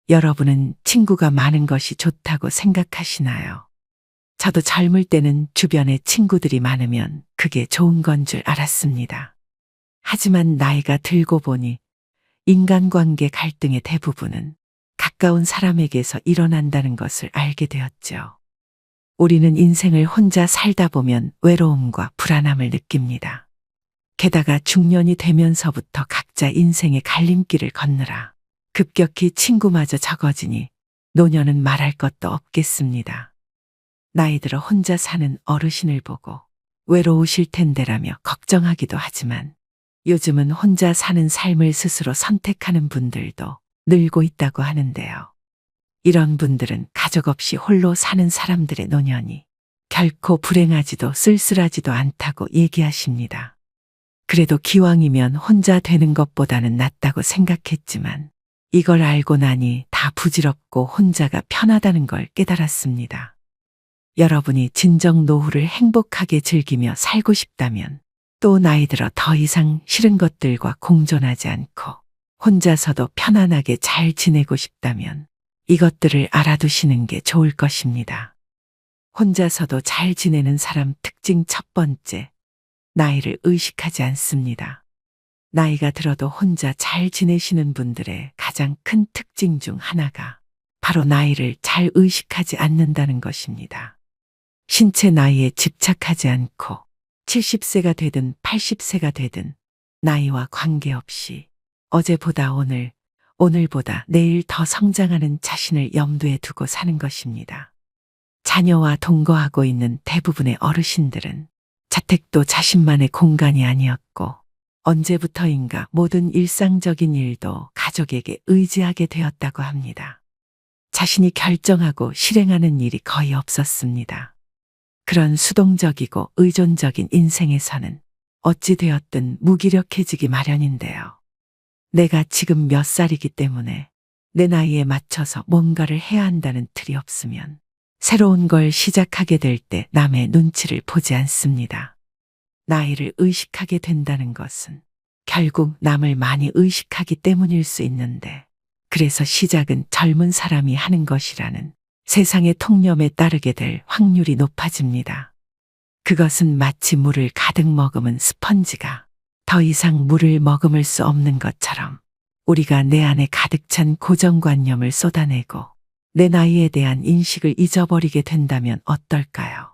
여러분은 친구가 많은 것이 좋다고 생각하시나요? 저도 젊을 때는 주변에 친구들이 많으면 그게 좋은 건 줄 알았습니다. 하지만 나이가 들고 보니 인간관계 갈등의 대부분은 가까운 사람에게서 일어난다는 것을 알게 되었죠. 우리는 인생을 혼자 살다 보면 외로움과 불안함을 느낍니다. 게다가 중년이 되면서부터 각자 인생의 갈림길을 건너라 급격히 친구마저 적어지니 노년은 말할 것도 없겠습니다. 나이 들어 혼자 사는 어르신을 보고 외로우실 텐데라며 걱정하기도 하지만 요즘은 혼자 사는 삶을 스스로 선택하는 분들도 늘고 있다고 하는데요. 이런 분들은 가족 없이 홀로 사는 사람들의 노년이 결코 불행하지도 쓸쓸하지도 않다고 얘기하십니다. 그래도 기왕이면 혼자 되는 것보다는 낫다고 생각했지만 이걸 알고 나니 다 부질없고 혼자가 편하다는 걸 깨달았습니다. 여러분이 진정 노후를 행복하게 즐기며 살고 싶다면 또 나이 들어 더 이상 싫은 것들과 공존하지 않고 혼자서도 편안하게 잘 지내고 싶다면 이것들을 알아두시는 게 좋을 것입니다. 혼자서도 잘 지내는 사람 특징 첫 번째, 나이를 의식하지 않습니다. 나이가 들어도 혼자 잘 지내시는 분들의 가장 큰 특징 중 하나가 바로 나이를 잘 의식하지 않는다는 것입니다. 신체 나이에 집착하지 않고 70세가 되든 80세가 되든 나이와 관계없이 어제보다 오늘, 오늘보다 내일 더 성장하는 자신을 염두에 두고 사는 것입니다. 자녀와 동거하고 있는 대부분의 어르신들은 자택도 자신만의 공간이 아니었고 언제부터인가 모든 일상적인 일도 가족에게 의지하게 되었다고 합니다. 자신이 결정하고 실행하는 일이 거의 없었습니다. 그런 수동적이고 의존적인 인생에서는 어찌되었든 무기력해지기 마련인데요. 내가 지금 몇 살이기 때문에 내 나이에 맞춰서 뭔가를 해야 한다는 틀이 없으면 새로운 걸 시작하게 될 때 남의 눈치를 보지 않습니다. 나이를 의식하게 된다는 것은 결국 남을 많이 의식하기 때문일 수 있는데 그래서 시작은 젊은 사람이 하는 것이라는 세상의 통념에 따르게 될 확률이 높아집니다. 그것은 마치 물을 가득 머금은 스펀지가 더 이상 물을 머금을 수 없는 것처럼 우리가 내 안에 가득 찬 고정관념을 쏟아내고 내 나이에 대한 인식을 잊어버리게 된다면 어떨까요?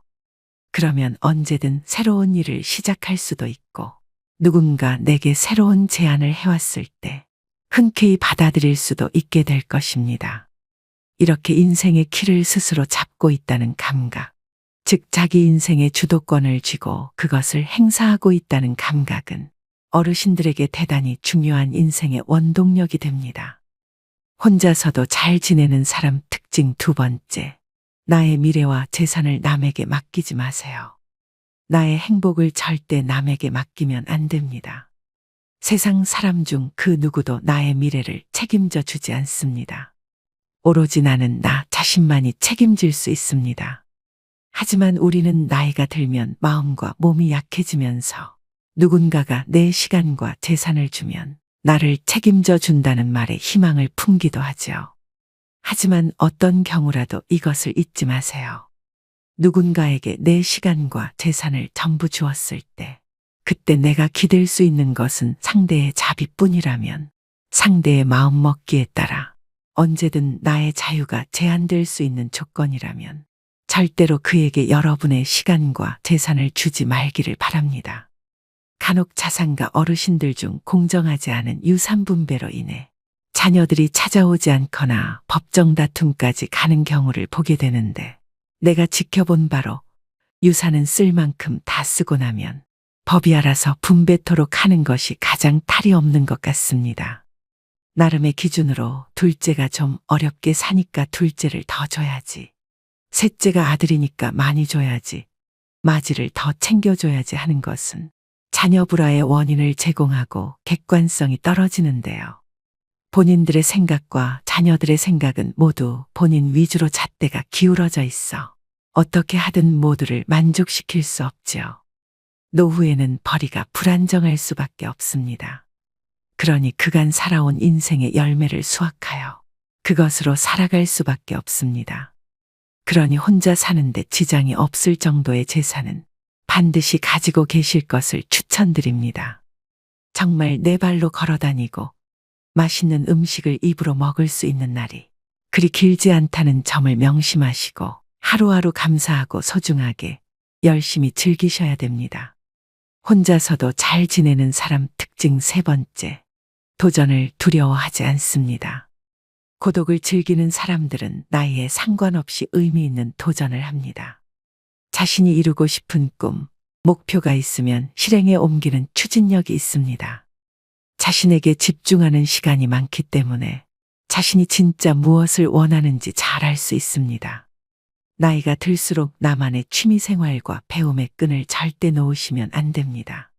그러면 언제든 새로운 일을 시작할 수도 있고 누군가 내게 새로운 제안을 해왔을 때 흔쾌히 받아들일 수도 있게 될 것입니다. 이렇게 인생의 키를 스스로 잡고 있다는 감각, 즉 자기 인생의 주도권을 쥐고 그것을 행사하고 있다는 감각은 어르신들에게 대단히 중요한 인생의 원동력이 됩니다. 혼자서도 잘 지내는 사람 특징 두 번째, 나의 미래와 재산을 남에게 맡기지 마세요. 나의 행복을 절대 남에게 맡기면 안 됩니다. 세상 사람 중 그 누구도 나의 미래를 책임져 주지 않습니다. 오로지 나는 나 자신만이 책임질 수 있습니다. 하지만 우리는 나이가 들면 마음과 몸이 약해지면서 누군가가 내 시간과 재산을 주면 나를 책임져 준다는 말에 희망을 품기도 하죠. 하지만 어떤 경우라도 이것을 잊지 마세요. 누군가에게 내 시간과 재산을 전부 주었을 때 그때 내가 기댈 수 있는 것은 상대의 자비뿐이라면 상대의 마음 먹기에 따라 언제든 나의 자유가 제한될 수 있는 조건이라면 절대로 그에게 여러분의 시간과 재산을 주지 말기를 바랍니다. 간혹 자산가 어르신들 중 공정하지 않은 유산 분배로 인해 자녀들이 찾아오지 않거나 법정 다툼까지 가는 경우를 보게 되는데 내가 지켜본 바로 유산은 쓸 만큼 다 쓰고 나면 법이 알아서 분배토록 하는 것이 가장 탈이 없는 것 같습니다. 나름의 기준으로 둘째가 좀 어렵게 사니까 둘째를 더 줘야지. 셋째가 아들이니까 많이 줘야지. 마지를 더 챙겨줘야지 하는 것은 자녀 불화의 원인을 제공하고 객관성이 떨어지는데요. 본인들의 생각과 자녀들의 생각은 모두 본인 위주로 잣대가 기울어져 있어 어떻게 하든 모두를 만족시킬 수 없지요. 노후에는 벌이가 불안정할 수밖에 없습니다. 그러니 그간 살아온 인생의 열매를 수확하여 그것으로 살아갈 수밖에 없습니다. 그러니 혼자 사는데 지장이 없을 정도의 재산은 반드시 가지고 계실 것을 추천드립니다. 정말 네 발로 걸어 다니고 맛있는 음식을 입으로 먹을 수 있는 날이 그리 길지 않다는 점을 명심하시고 하루하루 감사하고 소중하게 열심히 즐기셔야 됩니다. 혼자서도 잘 지내는 사람 특징 세 번째, 도전을 두려워하지 않습니다. 고독을 즐기는 사람들은 나이에 상관없이 의미 있는 도전을 합니다. 자신이 이루고 싶은 꿈, 목표가 있으면 실행에 옮기는 추진력이 있습니다. 자신에게 집중하는 시간이 많기 때문에 자신이 진짜 무엇을 원하는지 잘 알 수 있습니다. 나이가 들수록 나만의 취미생활과 배움의 끈을 절대 놓으시면 안 됩니다.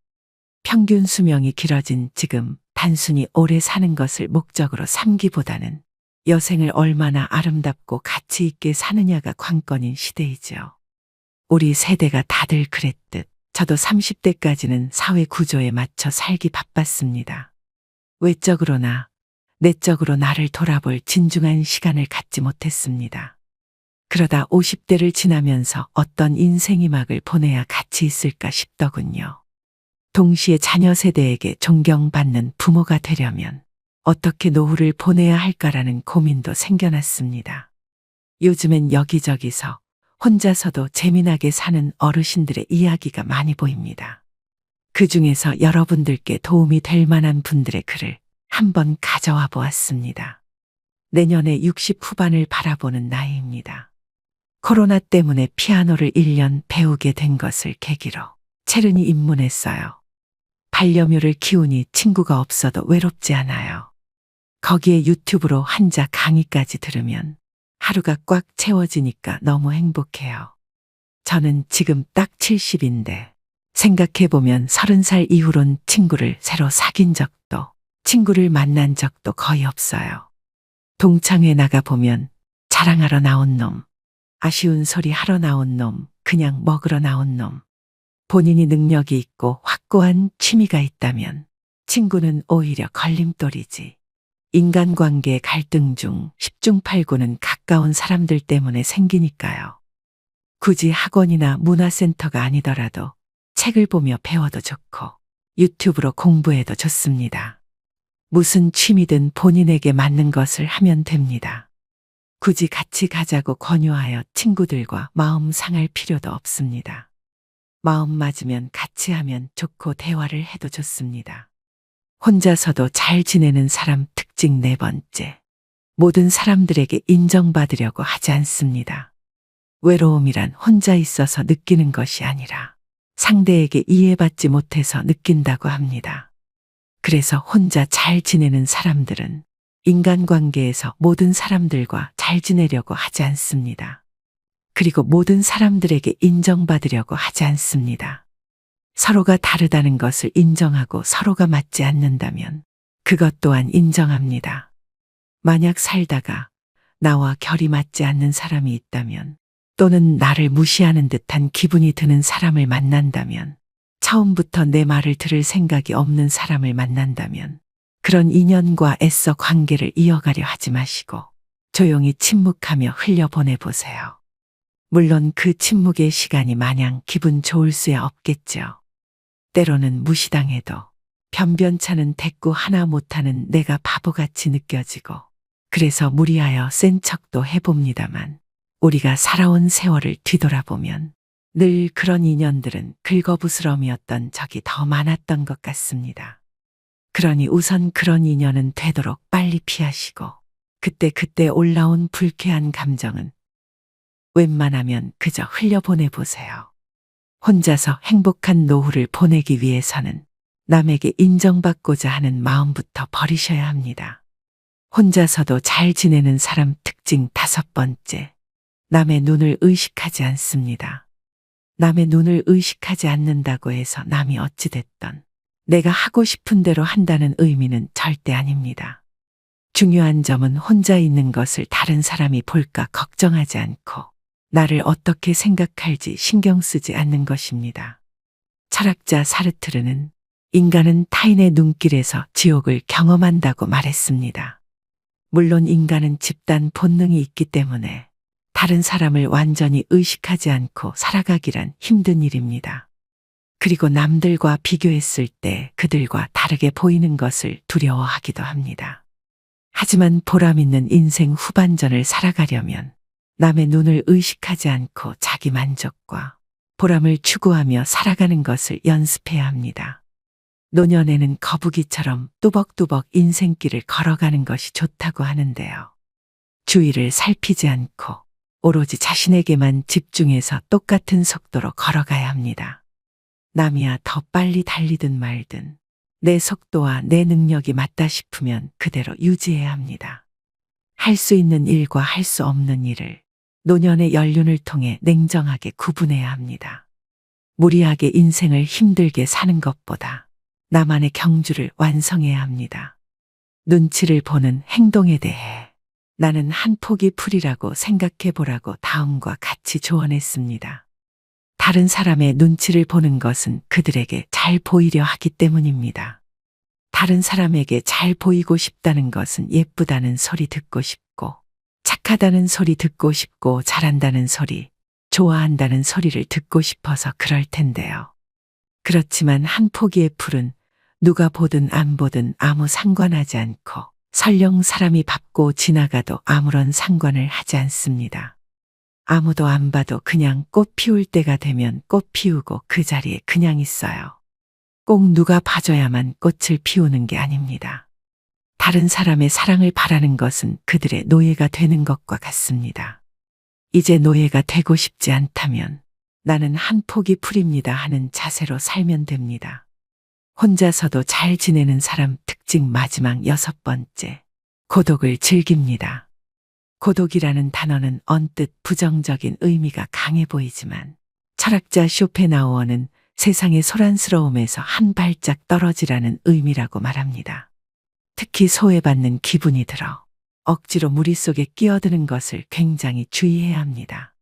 평균 수명이 길어진 지금 단순히 오래 사는 것을 목적으로 삼기보다는 여생을 얼마나 아름답고 가치 있게 사느냐가 관건인 시대이죠. 우리 세대가 다들 그랬듯 저도 30대까지는 사회 구조에 맞춰 살기 바빴습니다. 외적으로나 내적으로 나를 돌아볼 진중한 시간을 갖지 못했습니다. 그러다 50대를 지나면서 어떤 인생의 막을 보내야 가치 있을까 싶더군요. 동시에 자녀 세대에게 존경받는 부모가 되려면 어떻게 노후를 보내야 할까라는 고민도 생겨났습니다. 요즘엔 여기저기서 혼자서도 재미나게 사는 어르신들의 이야기가 많이 보입니다. 그 중에서 여러분들께 도움이 될 만한 분들의 글을 한번 가져와 보았습니다. 내년에 60 후반을 바라보는 나이입니다. 코로나 때문에 피아노를 1년 배우게 된 것을 계기로 체르니 입문했어요. 반려묘를 키우니 친구가 없어도 외롭지 않아요. 거기에 유튜브로 한자 강의까지 들으면 하루가 꽉 채워지니까 너무 행복해요. 저는 지금 딱 70인데 생각해보면 30살 이후론 친구를 새로 사귄 적도 친구를 만난 적도 거의 없어요. 동창회 나가보면 자랑하러 나온 놈, 아쉬운 소리 하러 나온 놈, 그냥 먹으러 나온 놈. 본인이 능력이 있고 확고한 취미가 있다면 친구는 오히려 걸림돌이지. 인간관계 갈등 중 10중 8구는 가까운 사람들 때문에 생기니까요. 굳이 학원이나 문화센터가 아니더라도 책을 보며 배워도 좋고 유튜브로 공부해도 좋습니다. 무슨 취미든 본인에게 맞는 것을 하면 됩니다. 굳이 같이 가자고 권유하여 친구들과 마음 상할 필요도 없습니다. 마음 맞으면 같이 하면 좋고 대화를 해도 좋습니다. 혼자서도 잘 지내는 사람 특징 네 번째. 모든 사람들에게 인정받으려고 하지 않습니다. 외로움이란 혼자 있어서 느끼는 것이 아니라 상대에게 이해받지 못해서 느낀다고 합니다. 그래서 혼자 잘 지내는 사람들은 인간관계에서 모든 사람들과 잘 지내려고 하지 않습니다. 그리고 모든 사람들에게 인정받으려고 하지 않습니다. 서로가 다르다는 것을 인정하고 서로가 맞지 않는다면 그것 또한 인정합니다. 만약 살다가 나와 결이 맞지 않는 사람이 있다면 또는 나를 무시하는 듯한 기분이 드는 사람을 만난다면 처음부터 내 말을 들을 생각이 없는 사람을 만난다면 그런 인연과 애써 관계를 이어가려 하지 마시고 조용히 침묵하며 흘려보내보세요. 물론 그 침묵의 시간이 마냥 기분 좋을 수야 없겠죠. 때로는 무시당해도 변변찮은 대꾸 하나 못하는 내가 바보같이 느껴지고 그래서 무리하여 센 척도 해봅니다만 우리가 살아온 세월을 뒤돌아보면 늘 그런 인연들은 긁어부스럼이었던 적이 더 많았던 것 같습니다. 그러니 우선 그런 인연은 되도록 빨리 피하시고 그때 올라온 불쾌한 감정은 웬만하면 그저 흘려보내보세요. 혼자서 행복한 노후를 보내기 위해서는 남에게 인정받고자 하는 마음부터 버리셔야 합니다. 혼자서도 잘 지내는 사람 특징 다섯 번째. 남의 눈을 의식하지 않습니다. 남의 눈을 의식하지 않는다고 해서 남이 어찌됐던 내가 하고 싶은 대로 한다는 의미는 절대 아닙니다. 중요한 점은 혼자 있는 것을 다른 사람이 볼까 걱정하지 않고 나를 어떻게 생각할지 신경 쓰지 않는 것입니다. 철학자 사르트르는 인간은 타인의 눈길에서 지옥을 경험한다고 말했습니다. 물론 인간은 집단 본능이 있기 때문에 다른 사람을 완전히 의식하지 않고 살아가기란 힘든 일입니다. 그리고 남들과 비교했을 때 그들과 다르게 보이는 것을 두려워하기도 합니다. 하지만 보람 있는 인생 후반전을 살아가려면 남의 눈을 의식하지 않고 자기 만족과 보람을 추구하며 살아가는 것을 연습해야 합니다. 노년에는 거북이처럼 뚜벅뚜벅 인생길을 걸어가는 것이 좋다고 하는데요. 주위를 살피지 않고 오로지 자신에게만 집중해서 똑같은 속도로 걸어가야 합니다. 남이야 더 빨리 달리든 말든 내 속도와 내 능력이 맞다 싶으면 그대로 유지해야 합니다. 할 수 있는 일과 할 수 없는 일을 노년의 연륜을 통해 냉정하게 구분해야 합니다. 무리하게 인생을 힘들게 사는 것보다 나만의 경주를 완성해야 합니다. 눈치를 보는 행동에 대해 나는 한 포기 풀이라고 생각해 보라고 다음과 같이 조언했습니다. 다른 사람의 눈치를 보는 것은 그들에게 잘 보이려 하기 때문입니다. 다른 사람에게 잘 보이고 싶다는 것은 예쁘다는 소리 듣고 싶고, 착하다는 소리 듣고 싶고, 잘한다는 소리, 좋아한다는 소리를 듣고 싶어서 그럴 텐데요. 그렇지만 한 포기의 풀은 누가 보든 안 보든 아무 상관하지 않고 설령 사람이 밟고 지나가도 아무런 상관을 하지 않습니다. 아무도 안 봐도 그냥 꽃 피울 때가 되면 꽃 피우고 그 자리에 그냥 있어요. 꼭 누가 봐줘야만 꽃을 피우는 게 아닙니다. 다른 사람의 사랑을 바라는 것은 그들의 노예가 되는 것과 같습니다. 이제 노예가 되고 싶지 않다면 나는 한 포기 풀입니다 하는 자세로 살면 됩니다. 혼자서도 잘 지내는 사람 특징 마지막 6번째. 고독을 즐깁니다. 고독이라는 단어는 언뜻 부정적인 의미가 강해 보이지만 철학자 쇼펜하우어는 세상의 소란스러움에서 한 발짝 떨어지라는 의미라고 말합니다. 특히 소외받는 기분이 들어 억지로 무리 속에 끼어드는 것을 굉장히 주의해야 합니다.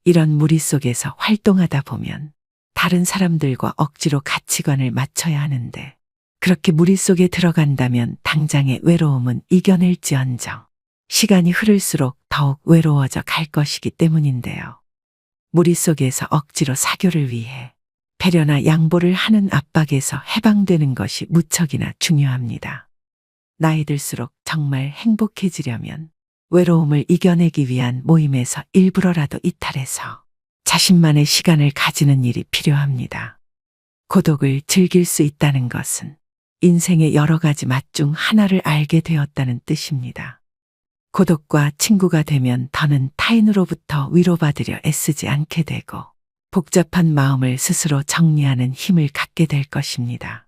이런 무리 속에서 활동하다 보면 다른 사람들과 억지로 가치관을 맞춰야 하는데 그렇게 무리 속에 들어간다면 당장의 외로움은 이겨낼지언정 시간이 흐를수록 더욱 외로워져 갈 것이기 때문인데요. 무리 속에서 억지로 사교를 위해 배려나 양보를 하는 압박에서 해방되는 것이 무척이나 중요합니다. 나이 들수록 정말 행복해지려면 외로움을 이겨내기 위한 모임에서 일부러라도 이탈해서 자신만의 시간을 가지는 일이 필요합니다. 고독을 즐길 수 있다는 것은 인생의 여러 가지 맛 중 하나를 알게 되었다는 뜻입니다. 고독과 친구가 되면 더는 타인으로부터 위로받으려 애쓰지 않게 되고 복잡한 마음을 스스로 정리하는 힘을 갖게 될 것입니다.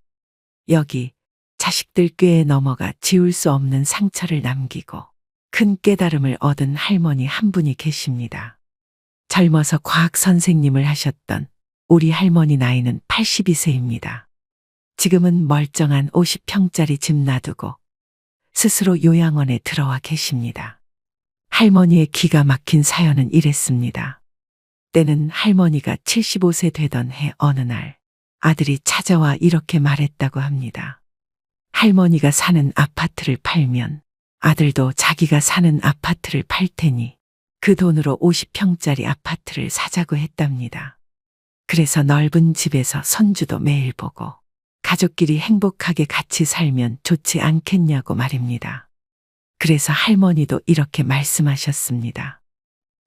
여기 자식들 꾀에 넘어가 지울 수 없는 상처를 남기고 큰 깨달음을 얻은 할머니 한 분이 계십니다. 젊어서 과학 선생님을 하셨던 우리 할머니 나이는 82세입니다. 지금은 멀쩡한 50평짜리 집 놔두고 스스로 요양원에 들어와 계십니다. 할머니의 기가 막힌 사연은 이랬습니다. 때는 할머니가 75세 되던 해 어느 날 아들이 찾아와 이렇게 말했다고 합니다. 할머니가 사는 아파트를 팔면 아들도 자기가 사는 아파트를 팔 테니 그 돈으로 50평짜리 아파트를 사자고 했답니다. 그래서 넓은 집에서 손주도 매일 보고 가족끼리 행복하게 같이 살면 좋지 않겠냐고 말입니다. 그래서 할머니도 이렇게 말씀하셨습니다.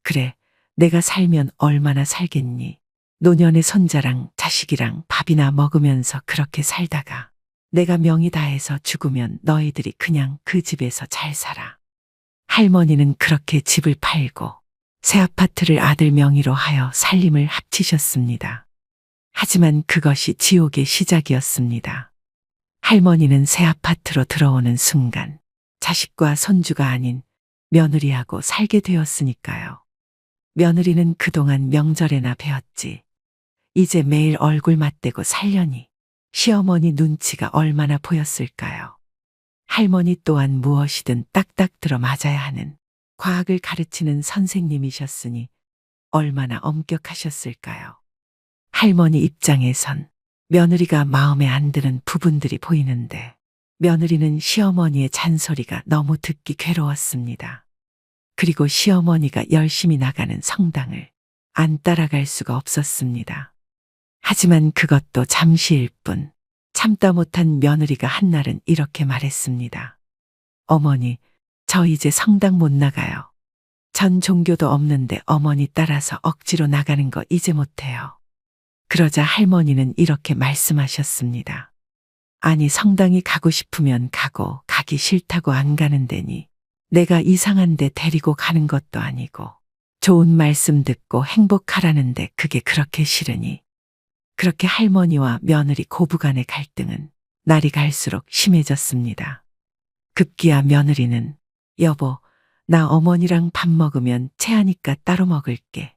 그래, 내가 살면 얼마나 살겠니? 노년의 손자랑 자식이랑 밥이나 먹으면서 그렇게 살다가 내가 명이 다해서 죽으면 너희들이 그냥 그 집에서 잘 살아. 할머니는 그렇게 집을 팔고 새 아파트를 아들 명의로 하여 살림을 합치셨습니다. 하지만 그것이 지옥의 시작이었습니다. 할머니는 새 아파트로 들어오는 순간 자식과 손주가 아닌 며느리하고 살게 되었으니까요. 며느리는 그동안 명절에나 뵈었지. 이제 매일 얼굴 맞대고 살려니 시어머니 눈치가 얼마나 보였을까요? 할머니 또한 무엇이든 딱딱 들어 맞아야 하는 과학을 가르치는 선생님이셨으니 얼마나 엄격하셨을까요? 할머니 입장에선 며느리가 마음에 안 드는 부분들이 보이는데 며느리는 시어머니의 잔소리가 너무 듣기 괴로웠습니다. 그리고 시어머니가 열심히 나가는 성당을 안 따라갈 수가 없었습니다. 하지만 그것도 잠시일 뿐. 참다 못한 며느리가 한날은 이렇게 말했습니다. 어머니, 저 이제 성당 못 나가요. 전 종교도 없는데 어머니 따라서 억지로 나가는 거 이제 못해요. 그러자 할머니는 이렇게 말씀하셨습니다. 아니, 성당이 가고 싶으면 가고 가기 싫다고 안 가는 데니 내가 이상한 데 데리고 가는 것도 아니고 좋은 말씀 듣고 행복하라는데 그게 그렇게 싫으니. 그렇게 할머니와 며느리 고부간의 갈등은 날이 갈수록 심해졌습니다. 급기야 며느리는 여보, 나 어머니랑 밥 먹으면 체하니까 따로 먹을게.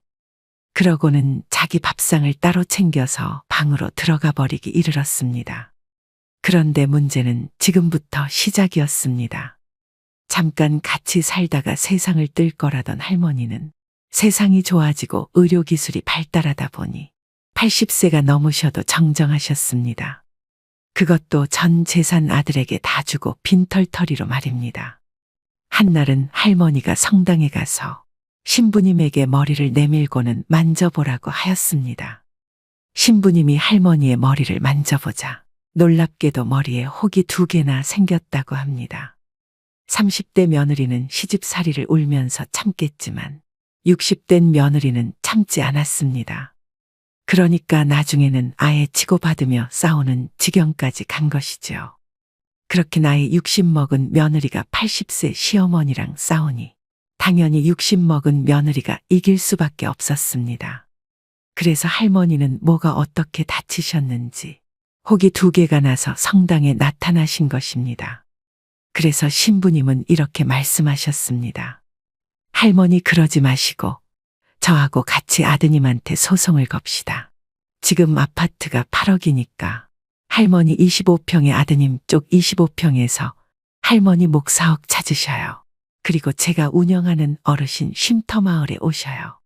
그러고는 자기 밥상을 따로 챙겨서 방으로 들어가 버리기 이르렀습니다. 그런데 문제는 지금부터 시작이었습니다. 잠깐 같이 살다가 세상을 뜰 거라던 할머니는 세상이 좋아지고 의료기술이 발달하다 보니 80세가 넘으셔도 정정하셨습니다. 그것도 전 재산 아들에게 다 주고 빈털터리로 말입니다. 한날은 할머니가 성당에 가서 신부님에게 머리를 내밀고는 만져보라고 하였습니다. 신부님이 할머니의 머리를 만져보자 놀랍게도 머리에 혹이 2개나 생겼다고 합니다. 30대 며느리는 시집살이를 울면서 참겠지만 60된 며느리는 참지 않았습니다. 그러니까 나중에는 아예 치고받으며 싸우는 지경까지 간 것이죠. 그렇게 나이 60 먹은 며느리가 80세 시어머니랑 싸우니 당연히 60 먹은 며느리가 이길 수밖에 없었습니다. 그래서 할머니는 뭐가 어떻게 다치셨는지 혹이 2개가 나서 성당에 나타나신 것입니다. 그래서 신부님은 이렇게 말씀하셨습니다. 할머니 그러지 마시고 저하고 같이 아드님한테 소송을 겁시다. 지금 아파트가 8억이니까 할머니 25평에 아드님 쪽 25평에서 할머니 목 4억 찾으셔요. 그리고 제가 운영하는 어르신 쉼터마을에 오셔요.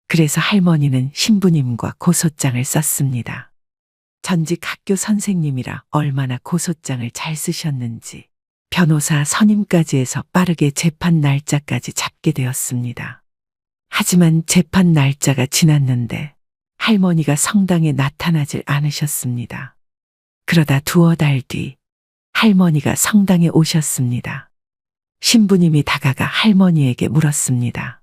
그래서 할머니는 신부님과 고소장을 썼습니다. 전직 학교 선생님이라 얼마나 고소장을 잘 쓰셨는지 변호사 선임까지 해서 빠르게 재판 날짜까지 잡게 되었습니다. 하지만 재판 날짜가 지났는데 할머니가 성당에 나타나질 않으셨습니다. 그러다 2달 뒤 할머니가 성당에 오셨습니다. 신부님이 다가가 할머니에게 물었습니다.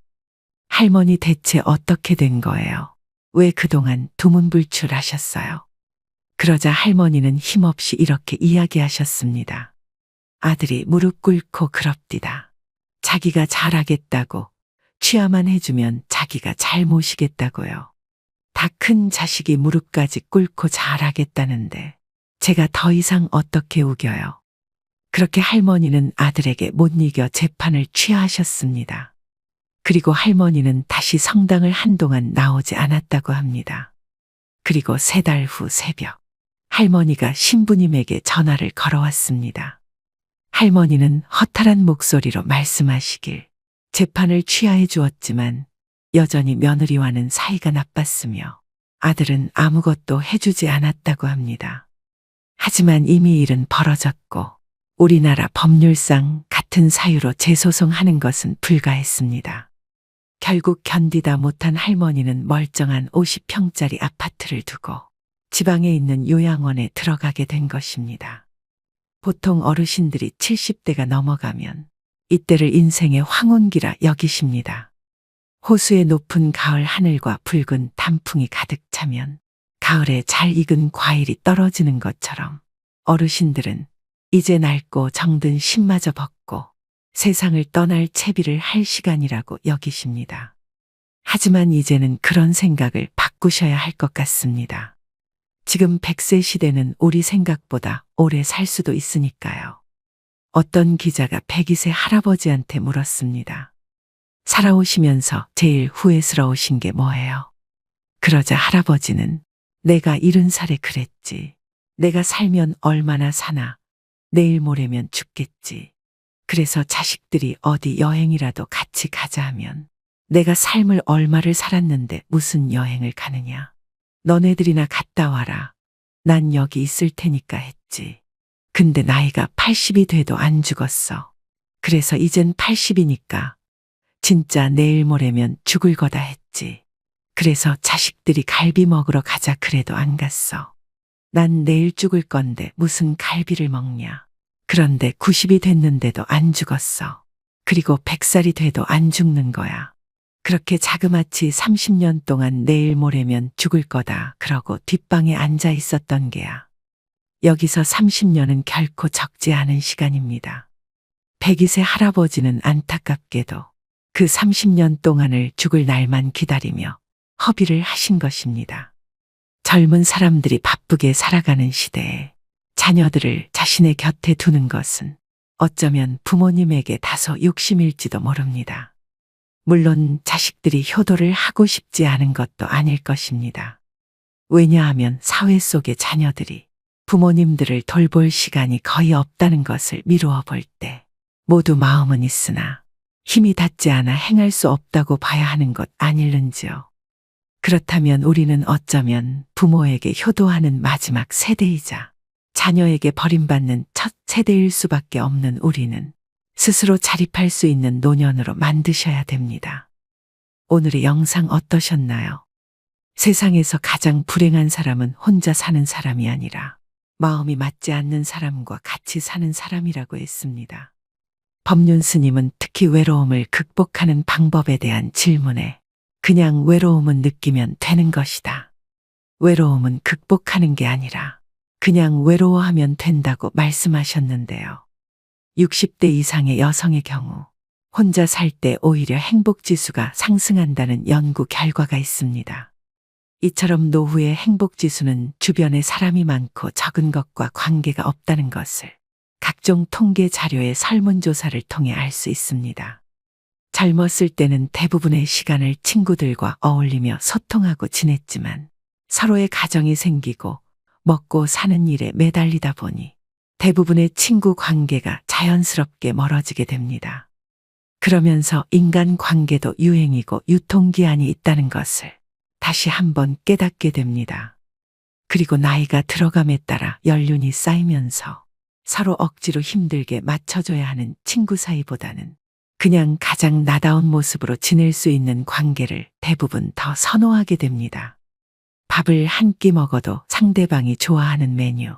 할머니 대체 어떻게 된 거예요? 왜 그동안 두문불출하셨어요? 그러자 할머니는 힘없이 이렇게 이야기하셨습니다. 아들이 무릎 꿇고 그럽디다. 자기가 잘하겠다고 취하만 해주면 자기가 잘 모시겠다고요. 다 큰 자식이 무릎까지 꿇고 잘하겠다는데 제가 더 이상 어떻게 우겨요. 그렇게 할머니는 아들에게 못 이겨 재판을 취하하셨습니다. 그리고 할머니는 다시 성당을 한동안 나오지 않았다고 합니다. 그리고 3달 후 새벽 할머니가 신부님에게 전화를 걸어왔습니다. 할머니는 허탈한 목소리로 말씀하시길 재판을 취하해 주었지만 여전히 며느리와는 사이가 나빴으며 아들은 아무것도 해주지 않았다고 합니다. 하지만 이미 일은 벌어졌고 우리나라 법률상 같은 사유로 재소송하는 것은 불가했습니다. 결국 견디다 못한 할머니는 멀쩡한 50평짜리 아파트를 두고 지방에 있는 요양원에 들어가게 된 것입니다. 보통 어르신들이 70대가 넘어가면 이때를 인생의 황혼기라 여기십니다. 호수의 높은 가을 하늘과 붉은 단풍이 가득 차면 가을에 잘 익은 과일이 떨어지는 것처럼 어르신들은 이제 낡고 정든 신마저 벗고 세상을 떠날 채비를 할 시간이라고 여기십니다. 하지만 이제는 그런 생각을 바꾸셔야 할 것 같습니다. 지금 100세 시대는 우리 생각보다 오래 살 수도 있으니까요. 어떤 기자가 102세 할아버지한테 물었습니다. 살아오시면서 제일 후회스러우신 게 뭐예요? 그러자 할아버지는 내가 70살에 그랬지. 내가 살면 얼마나 사나. 내일 모레면 죽겠지. 그래서 자식들이 어디 여행이라도 같이 가자 하면 내가 삶을 얼마를 살았는데 무슨 여행을 가느냐. 너네들이나 갔다 와라. 난 여기 있을 테니까 했지. 근데 나이가 80이 돼도 안 죽었어. 그래서 이젠 80이니까 진짜 내일 모레면 죽을 거다 했지. 그래서 자식들이 갈비 먹으러 가자 그래도 안 갔어. 난 내일 죽을 건데 무슨 갈비를 먹냐. 그런데 90이 됐는데도 안 죽었어. 그리고 100살이 돼도 안 죽는 거야. 그렇게 자그마치 30년 동안 내일 모레면 죽을 거다 그러고 뒷방에 앉아 있었던 게야. 여기서 30년은 결코 적지 않은 시간입니다. 102세 할아버지는 안타깝게도 그 30년 동안을 죽을 날만 기다리며 허비를 하신 것입니다. 젊은 사람들이 바쁘게 살아가는 시대에 자녀들을 자신의 곁에 두는 것은 어쩌면 부모님에게 다소 욕심일지도 모릅니다. 물론 자식들이 효도를 하고 싶지 않은 것도 아닐 것입니다. 왜냐하면 사회 속의 자녀들이 부모님들을 돌볼 시간이 거의 없다는 것을 미루어 볼 때 모두 마음은 있으나 힘이 닿지 않아 행할 수 없다고 봐야 하는 것 아닐는지요. 그렇다면 우리는 어쩌면 부모에게 효도하는 마지막 세대이자 자녀에게 버림받는 첫 세대일 수밖에 없는 우리는 스스로 자립할 수 있는 노년으로 만드셔야 됩니다. 오늘의 영상 어떠셨나요? 세상에서 가장 불행한 사람은 혼자 사는 사람이 아니라 마음이 맞지 않는 사람과 같이 사는 사람이라고 했습니다. 법륜 스님은 특히 외로움을 극복하는 방법에 대한 질문에 그냥 외로움은 느끼면 되는 것이다. 외로움은 극복하는 게 아니라 그냥 외로워하면 된다고 말씀하셨는데요. 60대 이상의 여성의 경우 혼자 살 때 오히려 행복지수가 상승한다는 연구 결과가 있습니다. 이처럼 노후의 행복지수는 주변에 사람이 많고 적은 것과 관계가 없다는 것을 각종 통계 자료의 설문조사를 통해 알 수 있습니다. 젊었을 때는 대부분의 시간을 친구들과 어울리며 소통하고 지냈지만 서로의 가정이 생기고 먹고 사는 일에 매달리다 보니 대부분의 친구 관계가 자연스럽게 멀어지게 됩니다. 그러면서 인간 관계도 유행이고 유통기한이 있다는 것을 다시 한번 깨닫게 됩니다. 그리고 나이가 들어감에 따라 연륜이 쌓이면서 서로 억지로 힘들게 맞춰줘야 하는 친구 사이보다는 그냥 가장 나다운 모습으로 지낼 수 있는 관계를 대부분 더 선호하게 됩니다. 밥을 한 끼 먹어도 상대방이 좋아하는 메뉴,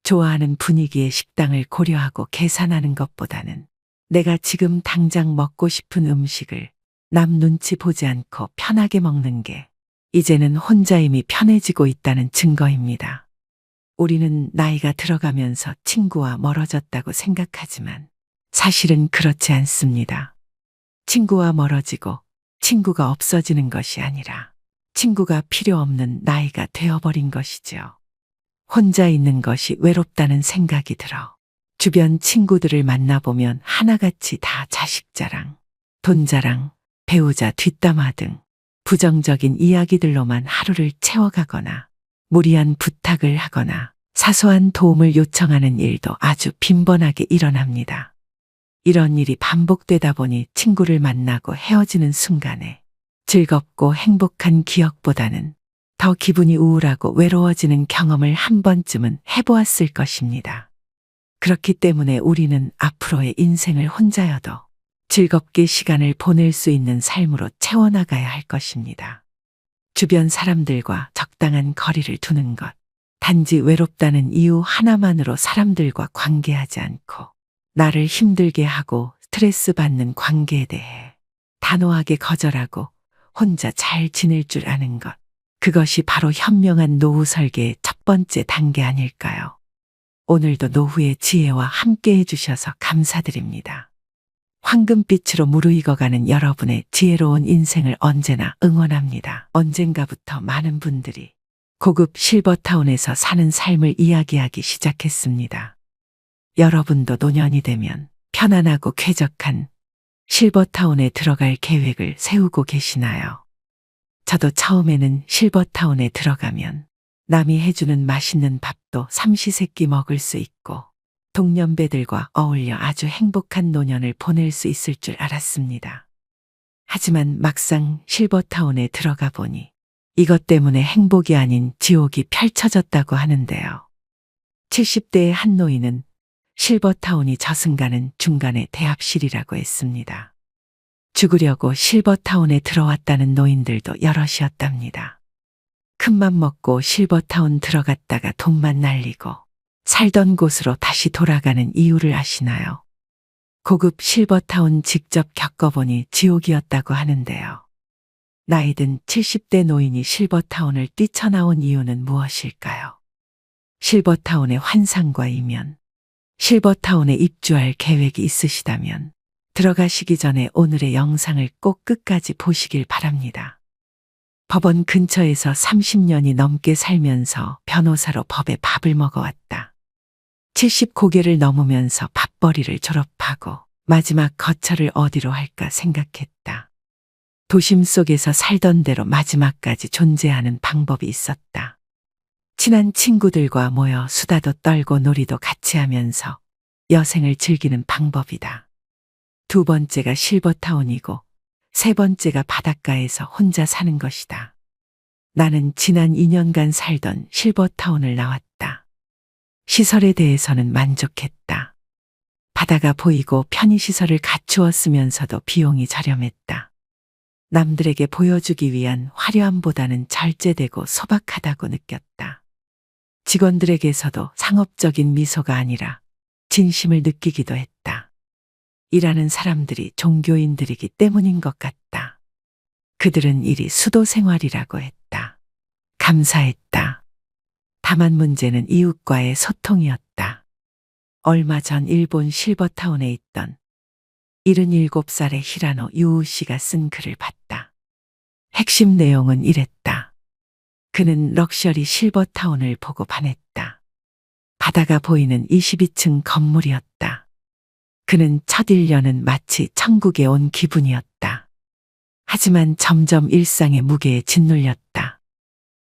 좋아하는 분위기의 식당을 고려하고 계산하는 것보다는 내가 지금 당장 먹고 싶은 음식을 남 눈치 보지 않고 편하게 먹는 게 이제는 혼자임이 편해지고 있다는 증거입니다. 우리는 나이가 들어가면서 친구와 멀어졌다고 생각하지만 사실은 그렇지 않습니다. 친구와 멀어지고 친구가 없어지는 것이 아니라 친구가 필요 없는 나이가 되어버린 것이죠. 혼자 있는 것이 외롭다는 생각이 들어 주변 친구들을 만나보면 하나같이 다 자식 자랑, 돈 자랑, 배우자 뒷담화 등 부정적인 이야기들로만 하루를 채워가거나 무리한 부탁을 하거나 사소한 도움을 요청하는 일도 아주 빈번하게 일어납니다. 이런 일이 반복되다 보니 친구를 만나고 헤어지는 순간에 즐겁고 행복한 기억보다는 더 기분이 우울하고 외로워지는 경험을 한 번쯤은 해보았을 것입니다. 그렇기 때문에 우리는 앞으로의 인생을 혼자여도 즐겁게 시간을 보낼 수 있는 삶으로 채워나가야 할 것입니다. 주변 사람들과 적당한 거리를 두는 것, 단지 외롭다는 이유 하나만으로 사람들과 관계하지 않고 나를 힘들게 하고 스트레스 받는 관계에 대해 단호하게 거절하고 혼자 잘 지낼 줄 아는 것, 그것이 바로 현명한 노후 설계의 첫 번째 단계 아닐까요? 오늘도 노후의 지혜와 함께 해주셔서 감사드립니다. 황금빛으로 무르익어가는 여러분의 지혜로운 인생을 언제나 응원합니다. 언젠가부터 많은 분들이 고급 실버타운에서 사는 삶을 이야기하기 시작했습니다. 여러분도 노년이 되면 편안하고 쾌적한 실버타운에 들어갈 계획을 세우고 계시나요? 저도 처음에는 실버타운에 들어가면 남이 해주는 맛있는 밥도 삼시세끼 먹을 수 있고 동년배들과 어울려 아주 행복한 노년을 보낼 수 있을 줄 알았습니다. 하지만 막상 실버타운에 들어가 보니 이것 때문에 행복이 아닌 지옥이 펼쳐졌다고 하는데요. 70대의 한 노인은 실버타운이 저승가는 중간에 대합실이라고 했습니다. 죽으려고 실버타운에 들어왔다는 노인들도 여럿이었답니다. 큰맘 먹고 실버타운 들어갔다가 돈만 날리고 살던 곳으로 다시 돌아가는 이유를 아시나요? 고급 실버타운 직접 겪어보니 지옥이었다고 하는데요. 나이든 70대 노인이 실버타운을 뛰쳐나온 이유는 무엇일까요? 실버타운의 환상과 이면, 실버타운에 입주할 계획이 있으시다면 들어가시기 전에 오늘의 영상을 꼭 끝까지 보시길 바랍니다. 법원 근처에서 30년이 넘게 살면서 변호사로 법의 밥을 먹어왔다. 70 고개를 넘으면서 밥벌이를 졸업하고 마지막 거처를 어디로 할까 생각했다. 도심 속에서 살던 대로 마지막까지 존재하는 방법이 있었다. 친한 친구들과 모여 수다도 떨고 놀이도 같이 하면서 여생을 즐기는 방법이다. 두 번째가 실버타운이고 세 번째가 바닷가에서 혼자 사는 것이다. 나는 지난 2년간 살던 실버타운을 나왔다. 시설에 대해서는 만족했다. 바다가 보이고 편의시설을 갖추었으면서도 비용이 저렴했다. 남들에게 보여주기 위한 화려함보다는 절제되고 소박하다고 느꼈다. 직원들에게서도 상업적인 미소가 아니라 진심을 느끼기도 했다. 일하는 사람들이 종교인들이기 때문인 것 같다. 그들은 일이 수도 생활이라고 했다. 감사했다. 다만 문제는 이웃과의 소통이었다. 얼마 전 일본 실버타운에 있던 77살의 히라노 유우 씨가 쓴 글을 봤다. 핵심 내용은 이랬다. 그는 럭셔리 실버타운을 보고 반했다. 바다가 보이는 22층 건물이었다. 그는 첫 1년은 마치 천국에 온 기분이었다. 하지만 점점 일상의 무게에 짓눌렸다.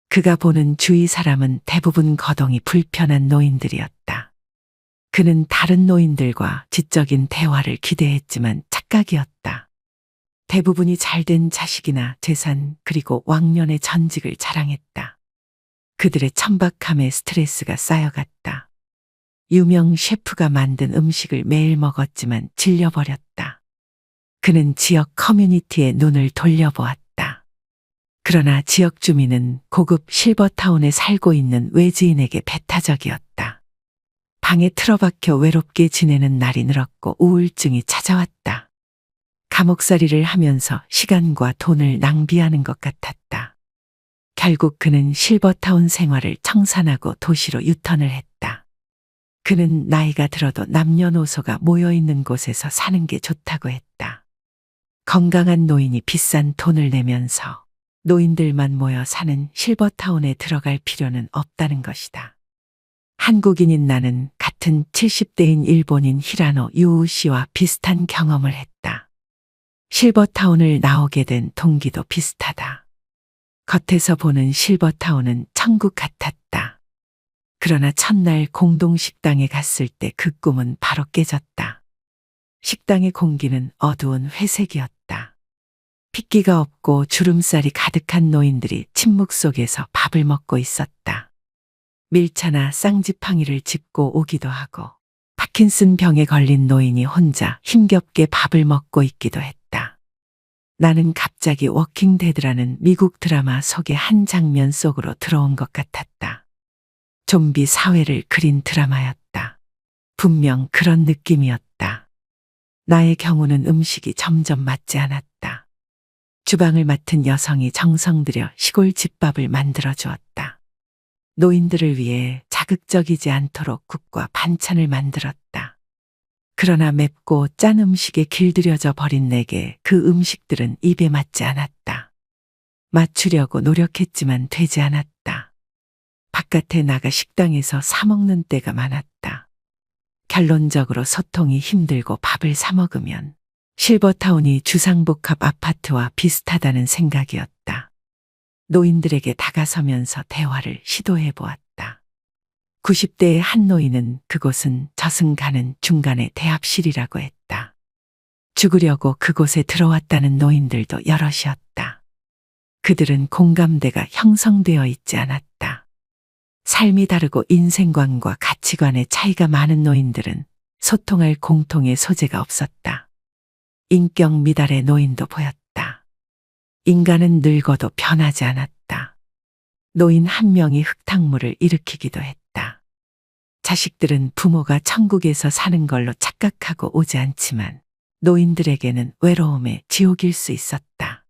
그가 보는 주위 사람은 대부분 거동이 불편한 노인들이었다. 그는 다른 노인들과 지적인 대화를 기대했지만 착각이었다. 대부분이 잘된 자식이나 재산 그리고 왕년의 전직을 자랑했다. 그들의 천박함에 스트레스가 쌓여갔다. 유명 셰프가 만든 음식을 매일 먹었지만 질려버렸다. 그는 지역 커뮤니티에 눈을 돌려보았다. 그러나 지역 주민은 고급 실버타운에 살고 있는 외지인에게 배타적이었다. 방에 틀어박혀 외롭게 지내는 날이 늘었고 우울증이 찾아왔다. 감옥살이를 하면서 시간과 돈을 낭비하는 것 같았다. 결국 그는 실버타운 생활을 청산하고 도시로 유턴을 했다. 그는 나이가 들어도 남녀노소가 모여있는 곳에서 사는 게 좋다고 했다. 건강한 노인이 비싼 돈을 내면서 노인들만 모여 사는 실버타운에 들어갈 필요는 없다는 것이다. 한국인인 나는 같은 70대인 일본인 히라노 유우 씨와 비슷한 경험을 했다. 실버타운을 나오게 된 동기도 비슷하다. 겉에서 보는 실버타운은 천국 같았다. 그러나 첫날 공동식당에 갔을 때 그 꿈은 바로 깨졌다. 식당의 공기는 어두운 회색이었다. 핏기가 없고 주름살이 가득한 노인들이 침묵 속에서 밥을 먹고 있었다. 밀차나 쌍지팡이를 짚고 오기도 하고 파킨슨 병에 걸린 노인이 혼자 힘겹게 밥을 먹고 있기도 했다. 나는 갑자기 워킹 데드라는 미국 드라마 속의 한 장면 속으로 들어온 것 같았다. 좀비 사회를 그린 드라마였다. 분명 그런 느낌이었다. 나의 경우는 음식이 점점 맞지 않았다. 주방을 맡은 여성이 정성 들여 시골 집밥을 만들어 주었다. 노인들을 위해 자극적이지 않도록 국과 반찬을 만들었다. 그러나 맵고 짠 음식에 길들여져 버린 내게 그 음식들은 입에 맞지 않았다. 맞추려고 노력했지만 되지 않았다. 바깥에 나가 식당에서 사 먹는 때가 많았다. 결론적으로 소통이 힘들고 밥을 사 먹으면 실버타운이 주상복합 아파트와 비슷하다는 생각이었다. 노인들에게 다가서면서 대화를 시도해 보았다. 90대의 한 노인은 그곳은 저승가는 중간의 대합실이라고 했다. 죽으려고 그곳에 들어왔다는 노인들도 여럿이었다. 그들은 공감대가 형성되어 있지 않았다. 삶이 다르고 인생관과 가치관의 차이가 많은 노인들은 소통할 공통의 소재가 없었다. 인격 미달의 노인도 보였다. 인간은 늙어도 변하지 않았다. 노인 한 명이 흙탕물을 일으키기도 했다. 자식들은 부모가 천국에서 사는 걸로 착각하고 오지 않지만 노인들에게는 외로움의 지옥일 수 있었다.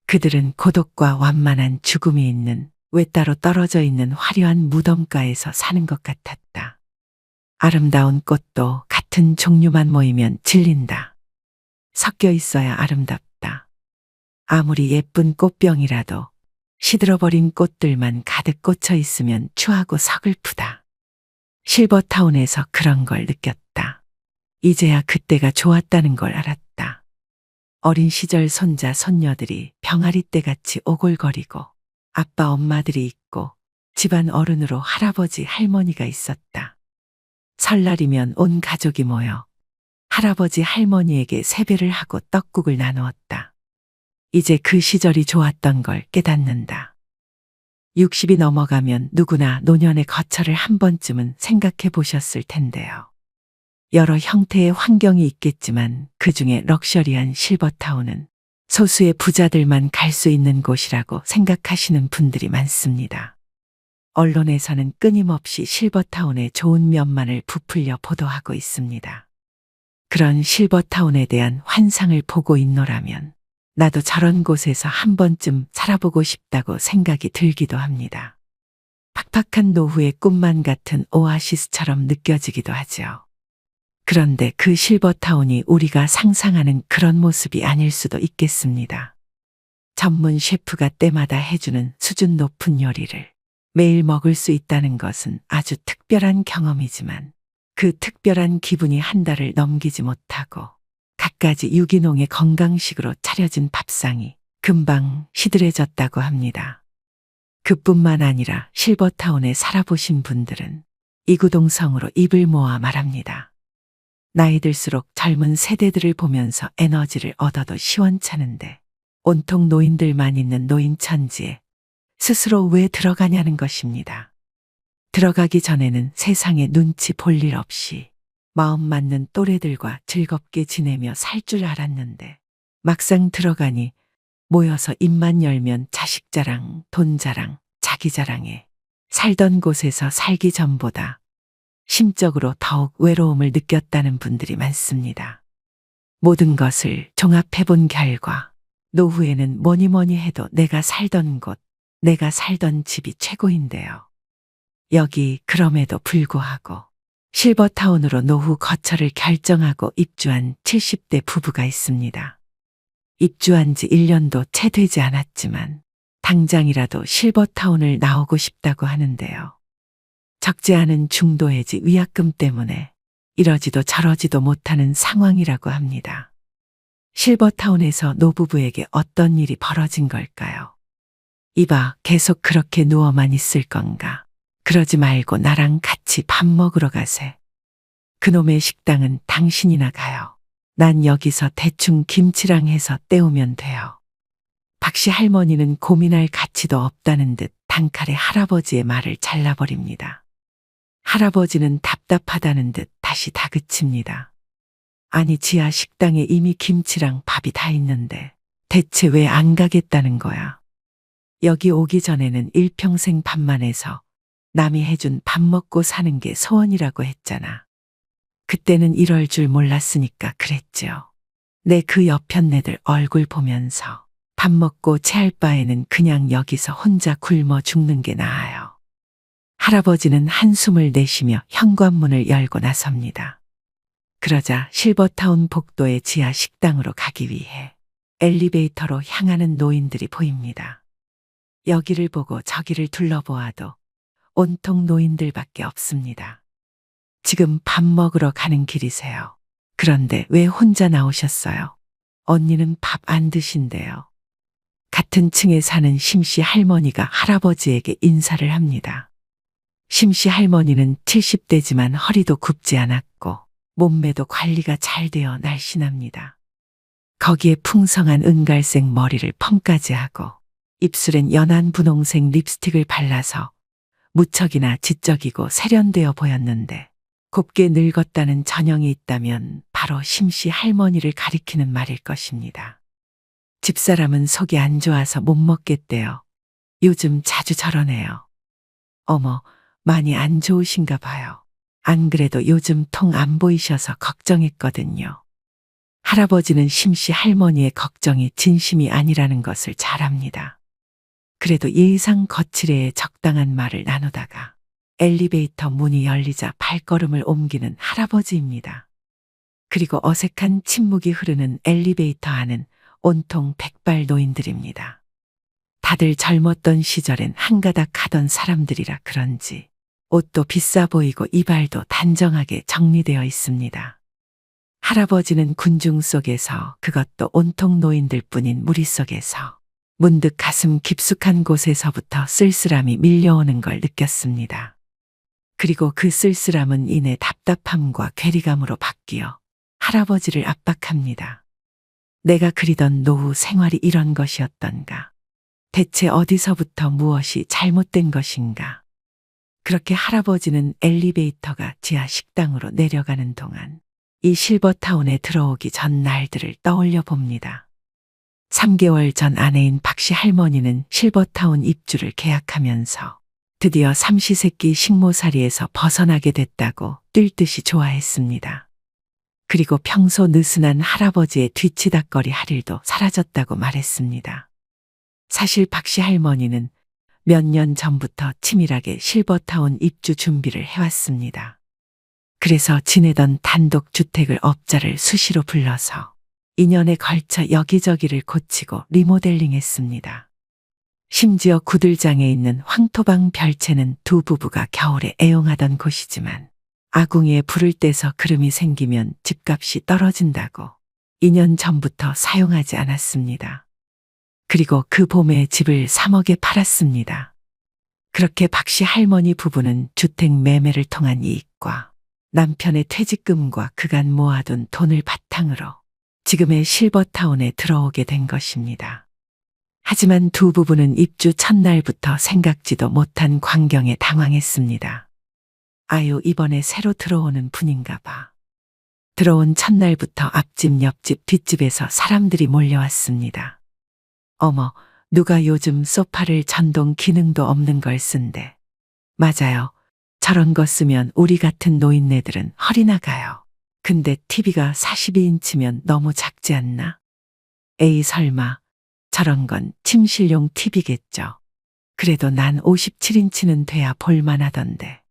그들은 고독과 완만한 죽음이 있는 외따로 떨어져 있는 화려한 무덤가에서 사는 것 같았다. 아름다운 꽃도 같은 종류만 모이면 질린다. 섞여 있어야 아름답다. 아무리 예쁜 꽃병이라도 시들어버린 꽃들만 가득 꽂혀 있으면 추하고 서글프다. 실버타운에서 그런 걸 느꼈다. 이제야 그때가 좋았다는 걸 알았다. 어린 시절 손자 손녀들이 병아리 떼같이 오골거리고 아빠 엄마들이 있고 집안 어른으로 할아버지 할머니가 있었다. 설날이면 온 가족이 모여 할아버지 할머니에게 세배를 하고 떡국을 나누었다. 이제 그 시절이 좋았던 걸 깨닫는다. 60이 넘어가면 누구나 노년의 거처를 한 번쯤은 생각해 보셨을 텐데요. 여러 형태의 환경이 있겠지만 그중에 럭셔리한 실버타운은 소수의 부자들만 갈 수 있는 곳이라고 생각하시는 분들이 많습니다. 언론에서는 끊임없이 실버타운의 좋은 면만을 부풀려 보도하고 있습니다. 그런 실버타운에 대한 환상을 보고 있노라면 나도 저런 곳에서 한 번쯤 살아보고 싶다고 생각이 들기도 합니다. 팍팍한 노후의 꿈만 같은 오아시스처럼 느껴지기도 하죠. 그런데 그 실버타운이 우리가 상상하는 그런 모습이 아닐 수도 있겠습니다. 전문 셰프가 때마다 해주는 수준 높은 요리를 매일 먹을 수 있다는 것은 아주 특별한 경험이지만 그 특별한 기분이 한 달을 넘기지 못하고 갖가지 유기농의 건강식으로 차려진 밥상이 금방 시들해졌다고 합니다. 그뿐만 아니라 실버타운에 살아보신 분들은 이구동성으로 입을 모아 말합니다. 나이 들수록 젊은 세대들을 보면서 에너지를 얻어도 시원찮은데 온통 노인들만 있는 노인천지에 스스로 왜 들어가냐는 것입니다. 들어가기 전에는 세상에 눈치 볼 일 없이 마음 맞는 또래들과 즐겁게 지내며 살 줄 알았는데 막상 들어가니 모여서 입만 열면 자식 자랑, 돈 자랑, 자기 자랑에 살던 곳에서 살기 전보다 심적으로 더욱 외로움을 느꼈다는 분들이 많습니다. 모든 것을 종합해 본 결과 노후에는 뭐니 뭐니 해도 내가 살던 곳, 내가 살던 집이 최고인데요. 여기 그럼에도 불구하고 실버타운으로 노후 거처를 결정하고 입주한 70대 부부가 있습니다. 입주한 지 1년도 채 되지 않았지만 당장이라도 실버타운을 나오고 싶다고 하는데요. 적지 않은 중도해지 위약금 때문에 이러지도 저러지도 못하는 상황이라고 합니다. 실버타운에서 노부부에게 어떤 일이 벌어진 걸까요? 이봐, 계속 그렇게 누워만 있을 건가? 그러지 말고 나랑 같이 밥 먹으러 가세. 그놈의 식당은 당신이나 가요. 난 여기서 대충 김치랑 해서 때우면 돼요. 박씨 할머니는 고민할 가치도 없다는 듯 단칼에 할아버지의 말을 잘라버립니다. 할아버지는 답답하다는 듯 다시 다그칩니다. 아니, 지하 식당에 이미 김치랑 밥이 다 있는데 대체 왜 안 가겠다는 거야? 여기 오기 전에는 일평생 밥만 해서 남이 해준 밥 먹고 사는 게 소원이라고 했잖아. 그때는 이럴 줄 몰랐으니까 그랬죠. 내 그 여편네들 얼굴 보면서 밥 먹고 체할 바에는 그냥 여기서 혼자 굶어 죽는 게 나아요. 할아버지는 한숨을 내쉬며 현관문을 열고 나섭니다. 그러자 실버타운 복도의 지하 식당으로 가기 위해 엘리베이터로 향하는 노인들이 보입니다. 여기를 보고 저기를 둘러보아도 온통 노인들밖에 없습니다. 지금 밥 먹으러 가는 길이세요. 그런데 왜 혼자 나오셨어요? 언니는 밥 안 드신대요. 같은 층에 사는 심씨 할머니가 할아버지에게 인사를 합니다. 심씨 할머니는 70대지만 허리도 굽지 않았고 몸매도 관리가 잘 되어 날씬합니다. 거기에 풍성한 은갈색 머리를 펌까지 하고 입술엔 연한 분홍색 립스틱을 발라서 무척이나 지적이고 세련되어 보였는데 곱게 늙었다는 전형이 있다면 바로 심씨 할머니를 가리키는 말일 것입니다. 집사람은 속이 안 좋아서 못 먹겠대요. 요즘 자주 저러네요. 어머, 많이 안 좋으신가 봐요. 안 그래도 요즘 통 안 보이셔서 걱정했거든요. 할아버지는 심씨 할머니의 걱정이 진심이 아니라는 것을 잘 압니다. 그래도 예의상 거칠에 적당한 말을 나누다가 엘리베이터 문이 열리자 발걸음을 옮기는 할아버지입니다. 그리고 어색한 침묵이 흐르는 엘리베이터 안은 온통 백발 노인들입니다. 다들 젊었던 시절엔 한가닥 하던 사람들이라 그런지 옷도 비싸 보이고 이발도 단정하게 정리되어 있습니다. 할아버지는 군중 속에서, 그것도 온통 노인들 뿐인 무리 속에서 문득 가슴 깊숙한 곳에서부터 쓸쓸함이 밀려오는 걸 느꼈습니다. 그리고 그 쓸쓸함은 이내 답답함과 괴리감으로 바뀌어 할아버지를 압박합니다. 내가 그리던 노후 생활이 이런 것이었던가? 대체 어디서부터 무엇이 잘못된 것인가? 그렇게 할아버지는 엘리베이터가 지하 식당으로 내려가는 동안 이 실버타운에 들어오기 전 날들을 떠올려 봅니다. 3개월 전 아내인 박씨 할머니는 실버타운 입주를 계약하면서 드디어 삼시세끼 식모살이에서 벗어나게 됐다고 뛸 듯이 좋아했습니다. 그리고 평소 느슨한 할아버지의 뒤치다꺼리 할 일도 사라졌다고 말했습니다. 사실 박씨 할머니는 몇 년 전부터 치밀하게 실버타운 입주 준비를 해왔습니다. 그래서 지내던 단독주택을 업자를 수시로 불러서 2년에 걸쳐 여기저기를 고치고 리모델링했습니다. 심지어 구들장에 있는 황토방 별채는 두 부부가 겨울에 애용하던 곳이지만 아궁이에 불을 떼서 그름이 생기면 집값이 떨어진다고 2년 전부터 사용하지 않았습니다. 그리고 그 봄에 집을 3억에 팔았습니다. 그렇게 박씨 할머니 부부는 주택 매매를 통한 이익과 남편의 퇴직금과 그간 모아둔 돈을 바탕으로 지금의 실버타운에 들어오게 된 것입니다. 하지만 두 부부는 입주 첫날부터 생각지도 못한 광경에 당황했습니다. 아유, 이번에 새로 들어오는 분인가 봐. 들어온 첫날부터 앞집, 옆집, 뒷집에서 사람들이 몰려왔습니다. 어머, 누가 요즘 소파를 전동 기능도 없는 걸 쓴대. 맞아요. 저런 거 쓰면 우리 같은 노인네들은 허리 나가요. 근데 TV가 42인치면 너무 작지 않나? 에이, 설마. 저런 건 침실용 TV겠죠. 그래도 난 57인치는 돼야 볼만하던데.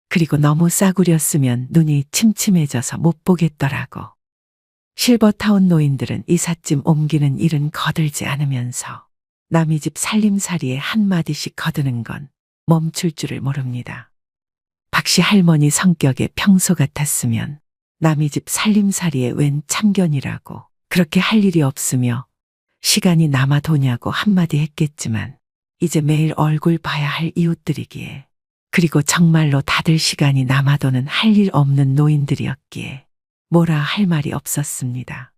그리고 너무 싸구려 쓰면 눈이 침침해져서 못 보겠더라고. 실버타운 노인들은 이삿짐 옮기는 일은 거들지 않으면서 남의 집 살림살이에 한마디씩 거드는 건 멈출 줄을 모릅니다. 박씨 할머니 성격에 평소 같았으면 남의 집 살림살이에 웬 참견이라고 그렇게 할 일이 없으며 시간이 남아도냐고 한마디 했겠지만 이제 매일 얼굴 봐야 할 이웃들이기에, 그리고 정말로 다들 시간이 남아도는 할 일 없는 노인들이었기에 뭐라 할 말이 없었습니다.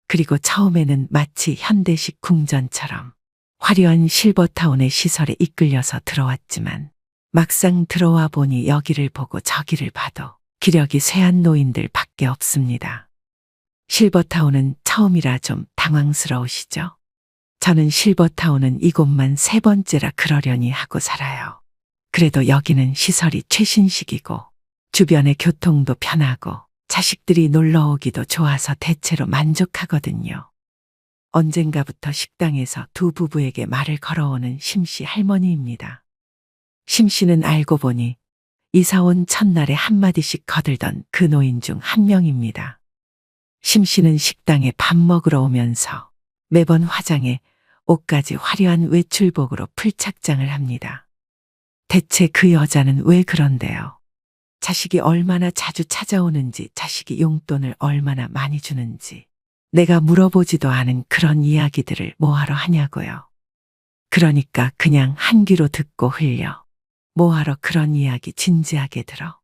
그리고 처음에는 마치 현대식 궁전처럼 화려한 실버타운의 시설에 이끌려서 들어왔지만 막상 들어와 보니 여기를 보고 저기를 봐도 기력이 쇠한 노인들 밖에 없습니다. 실버타운은 처음이라 좀 당황스러우시죠? 저는 실버타운은 이곳만 3번째라 그러려니 하고 살아요. 그래도 여기는 시설이 최신식이고 주변의 교통도 편하고 자식들이 놀러 오기도 좋아서 대체로 만족하거든요. 언젠가부터 식당에서 두 부부에게 말을 걸어오는 심씨 할머니입니다. 심씨는 알고 보니 이사 온 첫날에 한마디씩 거들던 그 노인 중 한 명입니다. 심씨는 식당에 밥 먹으러 오면서 매번 화장해 옷까지 화려한 외출복으로 풀착장을 합니다. 대체 그 여자는 왜 그런데요? 자식이 얼마나 자주 찾아오는지, 자식이 용돈을 얼마나 많이 주는지 내가 물어보지도 않은 그런 이야기들을 뭐하러 하냐고요. 그러니까 그냥 한 귀로 듣고 흘려. 뭐하러 그런 이야기 진지하게 들어.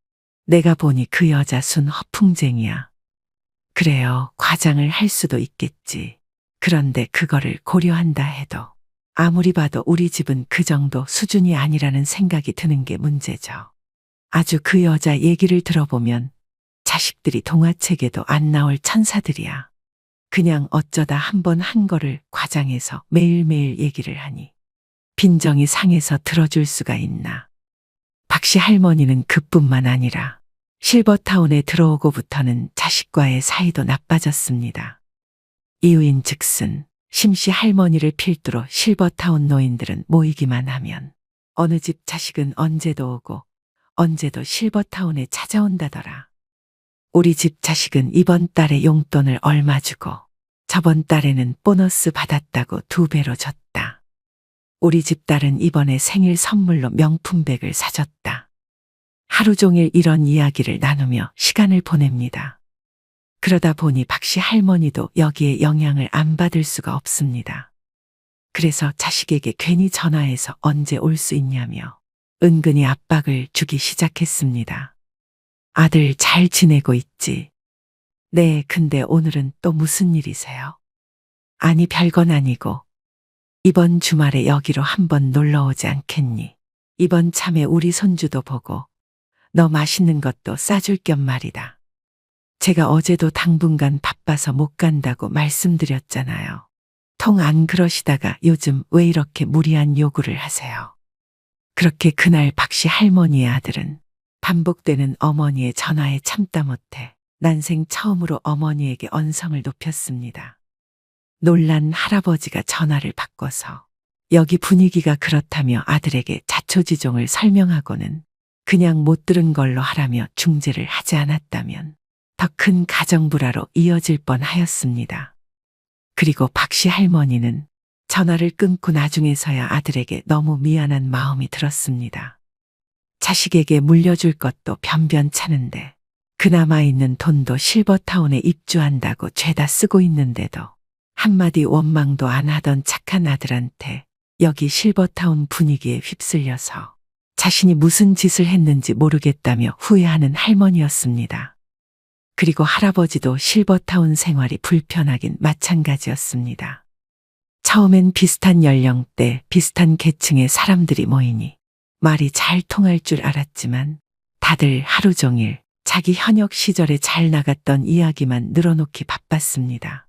내가 보니 그 여자 순 허풍쟁이야. 그래요, 과장을 할 수도 있겠지. 그런데 그거를 고려한다 해도 아무리 봐도 우리 집은 그 정도 수준이 아니라는 생각이 드는 게 문제죠. 아주 그 여자 얘기를 들어보면 자식들이 동화책에도 안 나올 천사들이야. 그냥 어쩌다 한 번 한 거를 과장해서 매일매일 얘기를 하니 빈정이 상해서 들어줄 수가 있나. 박씨 할머니는 그뿐만 아니라 실버타운에 들어오고부터는 자식과의 사이도 나빠졌습니다. 이유인 즉슨 심씨 할머니를 필두로 실버타운 노인들은 모이기만 하면 어느 집 자식은 언제도 오고 언제도 실버타운에 찾아온다더라. 우리 집 자식은 이번 달에 용돈을 얼마 주고 저번 달에는 보너스 받았다고 2배로 줬다. 우리 집 딸은 이번에 생일 선물로 명품백을 사줬다. 하루 종일 이런 이야기를 나누며 시간을 보냅니다. 그러다 보니 박씨 할머니도 여기에 영향을 안 받을 수가 없습니다. 그래서 자식에게 괜히 전화해서 언제 올 수 있냐며 은근히 압박을 주기 시작했습니다. 아들 잘 지내고 있지? 네, 근데 오늘은 또 무슨 일이세요? 아니, 별건 아니고 이번 주말에 여기로 한번 놀러 오지 않겠니? 이번 참에 우리 손주도 보고 너 맛있는 것도 싸줄 겸 말이다. 제가 어제도 당분간 바빠서 못 간다고 말씀드렸잖아요. 통 안 그러시다가 요즘 왜 이렇게 무리한 요구를 하세요? 그렇게 그날 박씨 할머니의 아들은 반복되는 어머니의 전화에 참다 못해 난생 처음으로 어머니에게 언성을 높였습니다. 놀란 할아버지가 전화를 바꿔서 여기 분위기가 그렇다며 아들에게 자초지종을 설명하고는 그냥 못 들은 걸로 하라며 중재를 하지 않았다면 더 큰 가정불화로 이어질 뻔하였습니다. 그리고 박씨 할머니는 전화를 끊고 나중에서야 아들에게 너무 미안한 마음이 들었습니다. 자식에게 물려줄 것도 변변찮은데 그나마 있는 돈도 실버타운에 입주한다고 죄다 쓰고 있는데도 한마디 원망도 안 하던 착한 아들한테 여기 실버타운 분위기에 휩쓸려서 자신이 무슨 짓을 했는지 모르겠다며 후회하는 할머니였습니다. 그리고 할아버지도 실버타운 생활이 불편하긴 마찬가지였습니다. 처음엔 비슷한 연령대, 비슷한 계층의 사람들이 모이니 말이 잘 통할 줄 알았지만 다들 하루 종일 자기 현역 시절에 잘 나갔던 이야기만 늘어놓기 바빴습니다.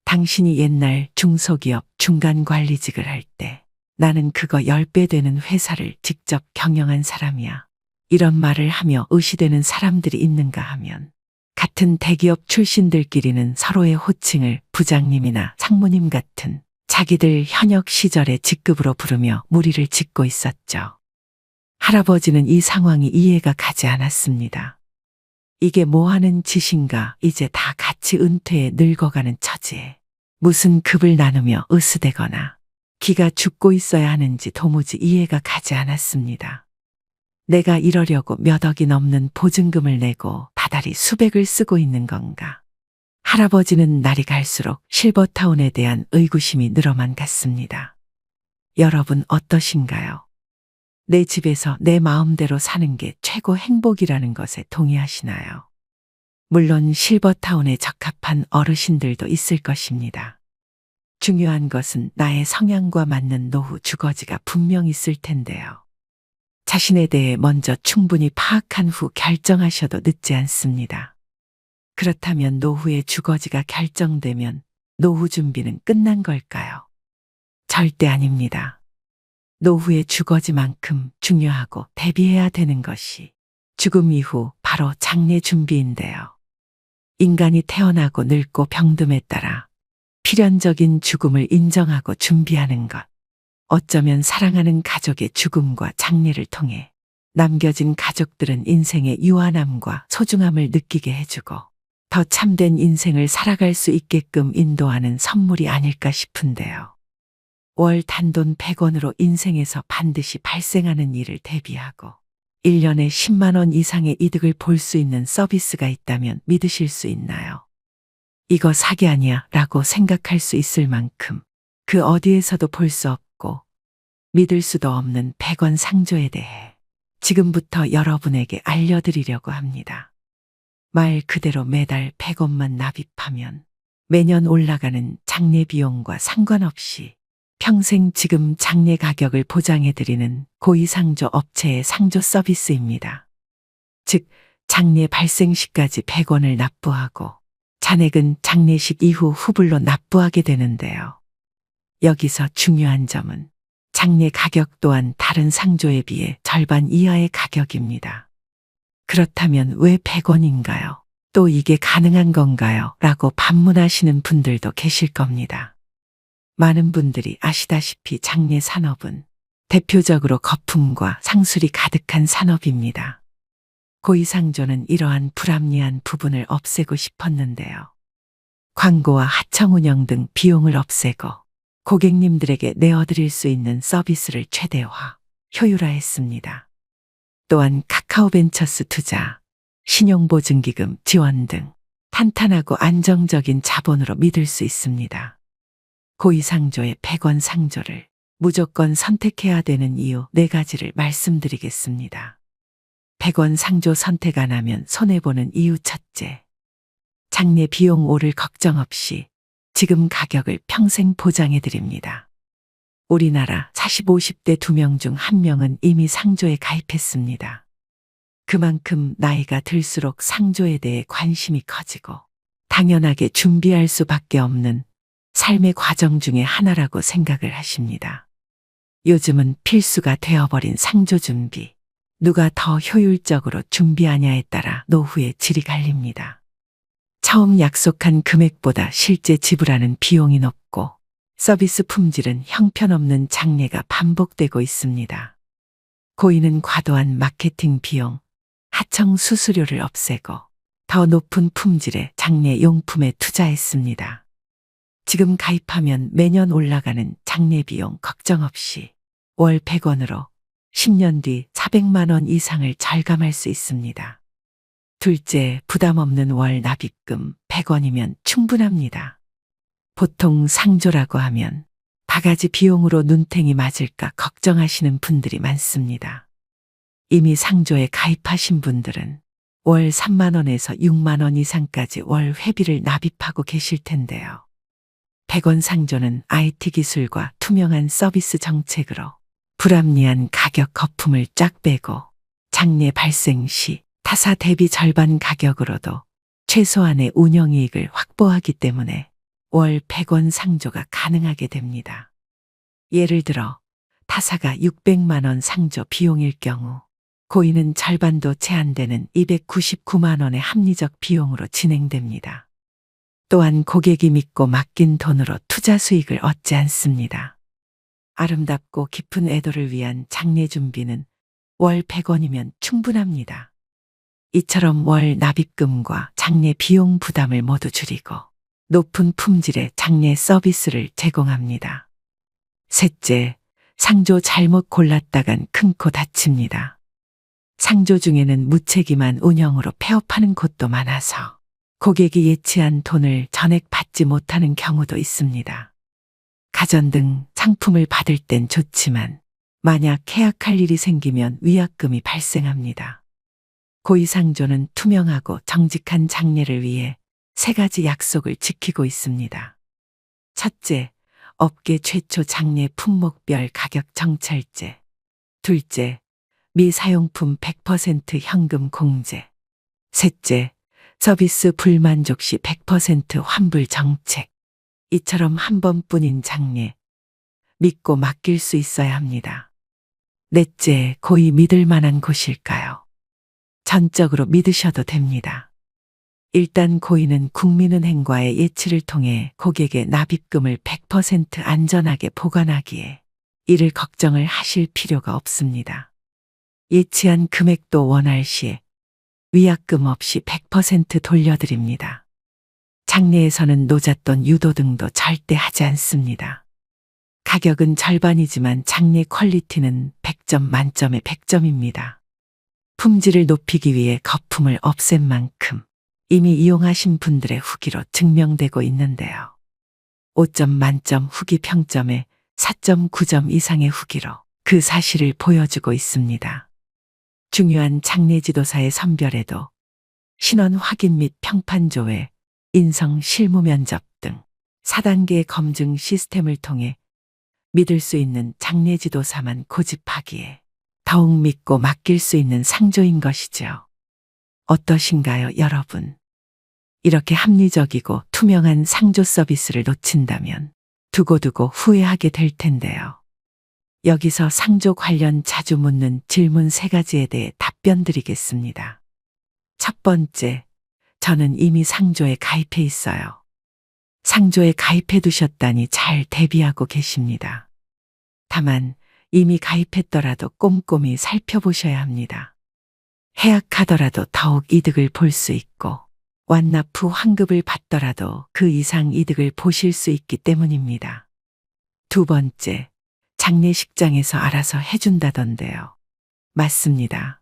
당신이 옛날 중소기업 중간관리직을 할 때 나는 그거 10배 되는 회사를 직접 경영한 사람이야. 이런 말을 하며 의시되는 사람들이 있는가 하면 같은 대기업 출신들끼리는 서로의 호칭을 부장님이나 상무님 같은 자기들 현역 시절의 직급으로 부르며 무리를 짓고 있었죠. 할아버지는 이 상황이 이해가 가지 않았습니다. 이게 뭐 하는 짓인가, 이제 다 같이 은퇴해 늙어가는 처지에 무슨 급을 나누며 으스대거나 기가 죽고 있어야 하는지 도무지 이해가 가지 않았습니다. 내가 이러려고 몇 억이 넘는 보증금을 내고 다달이 수백을 쓰고 있는 건가. 할아버지는 날이 갈수록 실버타운에 대한 의구심이 늘어만 갔습니다. 여러분 어떠신가요? 내 집에서 내 마음대로 사는 게 최고 행복이라는 것에 동의하시나요? 물론 실버타운에 적합한 어르신들도 있을 것입니다. 중요한 것은 나의 성향과 맞는 노후 주거지가 분명 있을 텐데요. 자신에 대해 먼저 충분히 파악한 후 결정하셔도 늦지 않습니다. 그렇다면 노후의 주거지가 결정되면 노후 준비는 끝난 걸까요? 절대 아닙니다. 노후의 주거지만큼 중요하고 대비해야 되는 것이 죽음 이후 바로 장례 준비인데요. 인간이 태어나고 늙고 병듦에 따라 필연적인 죽음을 인정하고 준비하는 것. 어쩌면 사랑하는 가족의 죽음과 장례를 통해 남겨진 가족들은 인생의 유한함과 소중함을 느끼게 해주고 더 참된 인생을 살아갈 수 있게끔 인도하는 선물이 아닐까 싶은데요. 월 단돈 100원으로 인생에서 반드시 발생하는 일을 대비하고 1년에 10만 원 이상의 이득을 볼 수 있는 서비스가 있다면 믿으실 수 있나요? 이거 사기 아니야 라고 생각할 수 있을 만큼 그 어디에서도 볼 수 없고 믿을 수도 없는 100원 상조에 대해 지금부터 여러분에게 알려드리려고 합니다. 말 그대로 매달 100원만 납입하면 매년 올라가는 장례 비용과 상관없이 평생 지금 장례 가격을 보장해드리는 고위상조 업체의 상조 서비스입니다. 즉, 장례 발생 시까지 100원을 납부하고 잔액은 장례식 이후 후불로 납부하게 되는데요. 여기서 중요한 점은 장례 가격 또한 다른 상조에 비해 절반 이하의 가격입니다. 그렇다면 왜 100원인가요? 또 이게 가능한 건가요? 라고 반문하시는 분들도 계실 겁니다. 많은 분들이 아시다시피 장례 산업은 대표적으로 거품과 상술이 가득한 산업입니다. 고위상조는 이러한 불합리한 부분을 없애고 싶었는데요. 광고와 하청 운영 등 비용을 없애고 고객님들에게 내어드릴 수 있는 서비스를 최대화, 효율화했습니다. 또한 카카오벤처스 투자, 신용보증기금 지원 등 탄탄하고 안정적인 자본으로 믿을 수 있습니다. 고위상조의 100원 상조를 무조건 선택해야 되는 이유 4가지를 말씀드리겠습니다. 100원 상조 선택 안 하면 손해보는 이유 첫째. 장례 비용 오를 걱정 없이 지금 가격을 평생 보장해드립니다. 우리나라 40, 50대 2명 중 1명은 이미 상조에 가입했습니다. 그만큼 나이가 들수록 상조에 대해 관심이 커지고 당연하게 준비할 수밖에 없는 삶의 과정 중에 하나라고 생각을 하십니다. 요즘은 필수가 되어버린 상조 준비. 누가 더 효율적으로 준비하냐에 따라 노후의 질이 갈립니다. 처음 약속한 금액보다 실제 지불하는 비용이 높고 서비스 품질은 형편없는 장례가 반복되고 있습니다. 고인은 과도한 마케팅 비용, 하청 수수료를 없애고 더 높은 품질의 장례 용품에 투자했습니다. 지금 가입하면 매년 올라가는 장례 비용 걱정 없이 월 100원으로 10년 뒤 400만 원 이상을 절감할 수 있습니다. 둘째, 부담 없는 월 납입금 100원이면 충분합니다. 보통 상조라고 하면 바가지 비용으로 눈탱이 맞을까 걱정하시는 분들이 많습니다. 이미 상조에 가입하신 분들은 월 3만 원에서 6만 원 이상까지 월 회비를 납입하고 계실 텐데요. 100원 상조는 IT 기술과 투명한 서비스 정책으로 불합리한 가격 거품을 쫙 빼고 장례 발생 시 타사 대비 절반 가격으로도 최소한의 운영이익을 확보하기 때문에 월 100원 상조가 가능하게 됩니다. 예를 들어 타사가 600만 원 상조 비용일 경우 고인은 절반도 채 안 되는 299만 원의 합리적 비용으로 진행됩니다. 또한 고객이 믿고 맡긴 돈으로 투자 수익을 얻지 않습니다. 아름답고 깊은 애도를 위한 장례 준비는 월 100원이면 충분합니다. 이처럼 월 납입금과 장례 비용 부담을 모두 줄이고 높은 품질의 장례 서비스를 제공합니다. 셋째, 상조 잘못 골랐다간 큰 코 다칩니다. 상조 중에는 무책임한 운영으로 폐업하는 곳도 많아서 고객이 예치한 돈을 전액 받지 못하는 경우도 있습니다. 가전 등 상품을 받을 땐 좋지만 만약 계약할 일이 생기면 위약금이 발생합니다. 고위상조는 투명하고 정직한 장례를 위해 3가지 약속을 지키고 있습니다. 첫째, 업계 최초 장례 품목별 가격 정찰제. 둘째, 미사용품 100% 현금 공제. 셋째, 서비스 불만족 시 100% 환불 정책. 이처럼 한 번뿐인 장례, 믿고 맡길 수 있어야 합니다. 넷째, 고이 믿을 만한 곳일까요? 전적으로 믿으셔도 됩니다. 일단 고인은 국민은행과의 예치를 통해 고객의 납입금을 100% 안전하게 보관하기에 이를 걱정을 하실 필요가 없습니다. 예치한 금액도 원할 시에 위약금 없이 100% 돌려드립니다. 장례에서는 노잣돈 유도 등도 절대 하지 않습니다. 가격은 절반이지만 장례 퀄리티는 100점 만점에 100점입니다. 품질을 높이기 위해 거품을 없앤 만큼 이미 이용하신 분들의 후기로 증명되고 있는데요. 5점 만점 후기 평점에 4.9점 이상의 후기로 그 사실을 보여주고 있습니다. 중요한 장례 지도사의 선별에도 신원 확인 및 평판 조회, 인성 실무 면접 등 4단계 검증 시스템을 통해 믿을 수 있는 장례지도사만 고집하기에 더욱 믿고 맡길 수 있는 상조인 것이죠. 어떠신가요, 여러분? 이렇게 합리적이고 투명한 상조 서비스를 놓친다면 두고두고 후회하게 될 텐데요. 여기서 상조 관련 자주 묻는 질문 3가지에 대해 답변 드리겠습니다. 첫 번째, 저는 이미 상조에 가입해 있어요. 상조에 가입해 두셨다니 잘 대비하고 계십니다. 다만 이미 가입했더라도 꼼꼼히 살펴보셔야 합니다. 해약하더라도 더욱 이득을 볼 수 있고 완납 후 환급을 받더라도 그 이상 이득을 보실 수 있기 때문입니다. 두 번째, 장례식장에서 알아서 해준다던데요. 맞습니다.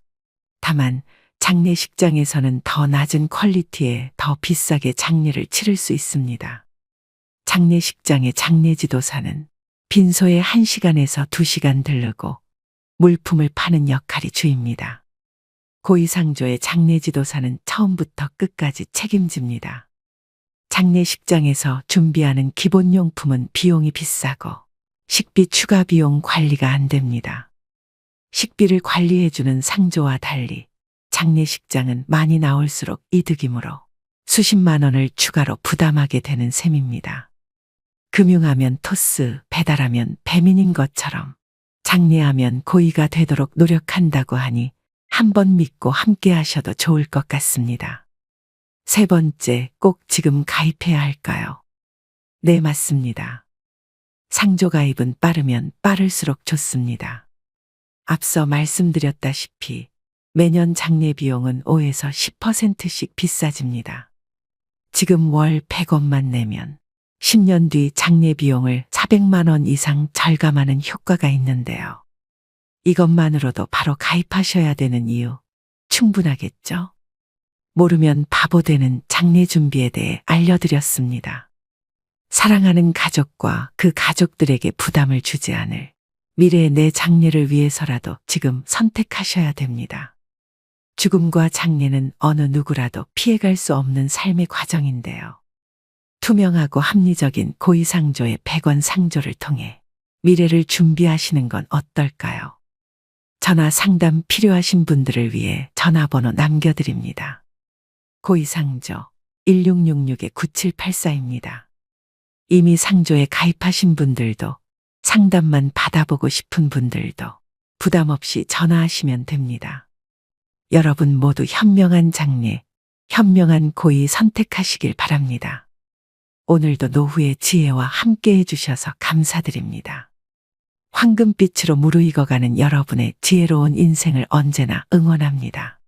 다만 장례식장에서는 더 낮은 퀄리티에 더 비싸게 장례를 치를 수 있습니다. 장례식장의 장례지도사는 빈소에 1시간에서 2시간 들르고 물품을 파는 역할이 주입니다. 고위상조의 장례지도사는 처음부터 끝까지 책임집니다. 장례식장에서 준비하는 기본용품은 비용이 비싸고 식비 추가 비용 관리가 안 됩니다. 식비를 관리해주는 상조와 달리 장례식장은 많이 나올수록 이득이므로 수십만 원을 추가로 부담하게 되는 셈입니다. 금융하면 토스, 배달하면 배민인 것처럼 장례하면 고의가 되도록 노력한다고 하니 한번 믿고 함께 하셔도 좋을 것 같습니다. 세 번째, 꼭 지금 가입해야 할까요? 네, 맞습니다. 상조 가입은 빠르면 빠를수록 좋습니다. 앞서 말씀드렸다시피 매년 장례 비용은 5에서 10%씩 비싸집니다. 지금 월 100원만 내면 10년 뒤 장례 비용을 400만 원 이상 절감하는 효과가 있는데요. 이것만으로도 바로 가입하셔야 되는 이유 충분하겠죠? 모르면 바보 되는 장례 준비에 대해 알려드렸습니다. 사랑하는 가족과 그 가족들에게 부담을 주지 않을 미래의 내 장례를 위해서라도 지금 선택하셔야 됩니다. 죽음과 장례는 어느 누구라도 피해갈 수 없는 삶의 과정인데요. 투명하고 합리적인 고위상조의 100원 상조를 통해 미래를 준비하시는 건 어떨까요? 전화 상담 필요하신 분들을 위해 전화번호 남겨드립니다. 고위상조 1666-9784입니다. 이미 상조에 가입하신 분들도 상담만 받아보고 싶은 분들도 부담 없이 전화하시면 됩니다. 여러분 모두 현명한 장례, 현명한 고위 선택하시길 바랍니다. 오늘도 노후의 지혜와 함께 해주셔서 감사드립니다. 황금빛으로 무르익어가는 여러분의 지혜로운 인생을 언제나 응원합니다.